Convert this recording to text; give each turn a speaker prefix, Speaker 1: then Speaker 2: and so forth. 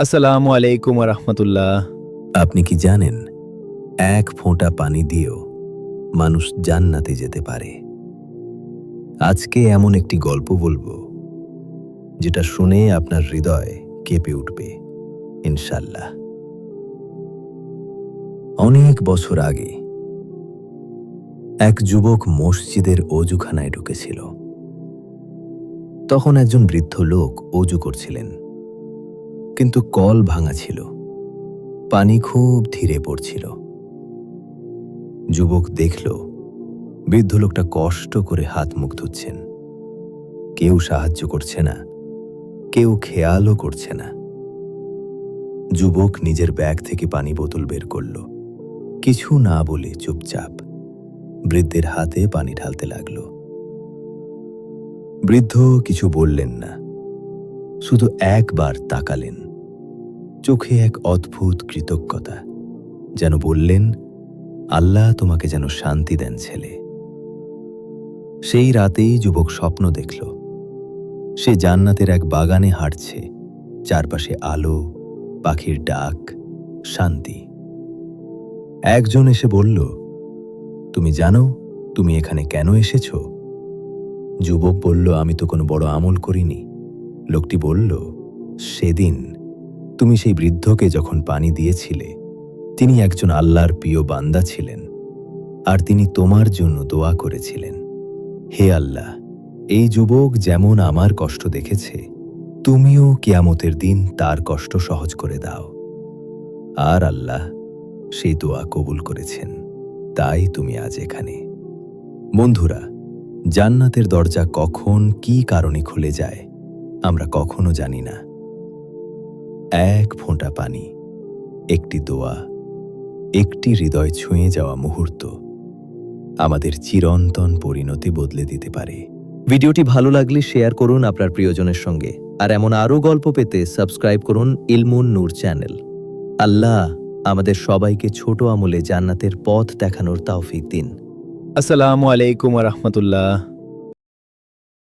Speaker 1: আসসালামু আলাইকুম রহমতুল্লাহ।
Speaker 2: আপনি কি জানেন, এক ফোঁটা পানি দিয়েও মানুষ জান্নাতে যেতে পারে? আজকে এমন একটি গল্প বলবো যেটা শুনে আপনার হৃদয় কেঁপে উঠবে ইনশাল্লাহ। অনেক বছর আগে এক যুবক মসজিদের অজুখানায় ঢুকেছিল। তখন একজন বৃদ্ধ লোক অজু করছিলেন, কিন্তু কল ভাঙা ছিল, পানি খুব ধীরে পড়ছিল। যুবক দেখল বৃদ্ধ লোকটা কষ্ট করে হাত মুখ ধুচ্ছেন, কেউ সাহায্য করছে না, কেউ খেয়ালও করছে না। যুবক নিজের ব্যাগ থেকে পানি বোতল বের করল, কিছু না বলে চুপচাপ বৃদ্ধের হাতে পানি ঢালতে লাগল। বৃদ্ধ কিছু বললেন না, শুধু একবার তাকালেন, চোখে এক অদ্ভুত কৃতজ্ঞতা, যেন বললেন, আল্লাহ তোমাকে যেন শান্তি দেন ছেলে। সেই রাতেই যুবক স্বপ্ন দেখল, সে জান্নাতের এক বাগানে হাঁটছে, চারপাশে আলো, পাখির ডাক, শান্তি। একজন এসে বলল, তুমি জানো তুমি এখানে কেন এসেছ? যুবক বলল, আমি তো কোনো বড় আমল করিনি। লোকটি বলল, সেদিন তুমি সেই বৃদ্ধকে যখন পানি দিয়েছিলে, তিনি একজন আল্লাহর প্রিয় বান্দা ছিলেন, আর তিনি তোমার জন্য দোয়া করেছিলেন, হে আল্লাহ, এই যুবক যেমন আমার কষ্ট দেখেছে, তুমিও কিয়ামতের দিন তার কষ্ট সহজ করে দাও। আর আল্লাহ সেই দোয়া কবুল করেছেন, তাই তুমি আজ এখানে। বন্ধুরা, জান্নাতের দরজা কখন কি কারণে খুলে যায় আমরা কখনো জানি না। এক ফোঁটা পানি, একটি দোয়া, একটি হৃদয় ছুঁয়ে যাওয়া মুহূর্ত আমাদের চিরন্তন পরিণতি বদলে দিতে পারে।
Speaker 3: ভিডিওটি ভালো লাগলে শেয়ার করুন আপনার প্রিয়জনের সঙ্গে, আর এমন আরও গল্প পেতে সাবস্ক্রাইব করুন ইলমুন নূর চ্যানেল। আল্লাহ আমাদের সবাইকে ছোট আমলে জান্নাতের পথ দেখানোর তৌফিক দিন।
Speaker 1: আসসালামু আলাইকুম রহমতুল্লাহ।